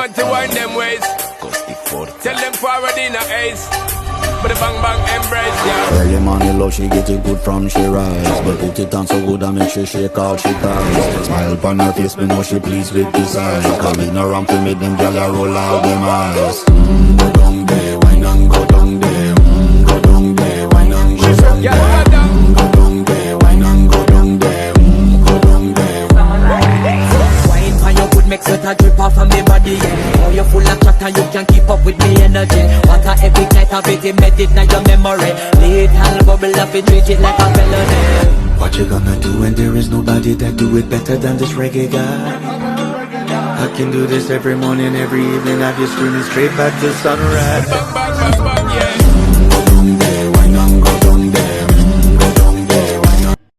want to wind them ways. Tell them forward in a ace. But the bang bang embrace, yeah. Early morning love, she get it good from she rise. But put it on so good I make she shake all she cries. Smile upon her face, me know she pleased with this eyes. Coming around to make them gyal a roll out them eyes. Go down there, wine and go down there. Go down there, wine and go down there. Go down there, wine and go down there. Go down there. Wine for your good make sweat a drip off of me body, yeah. Oh, you full of chat and you can keep up with me energy. What a epic night of it, embedded in your memory. Little bubble up and treat it like a felony. What you gonna do when there is nobody that do it better than this reggae guy? I can do this every morning, every evening. Have you screaming straight back to sunrise. Bang bang bang bang.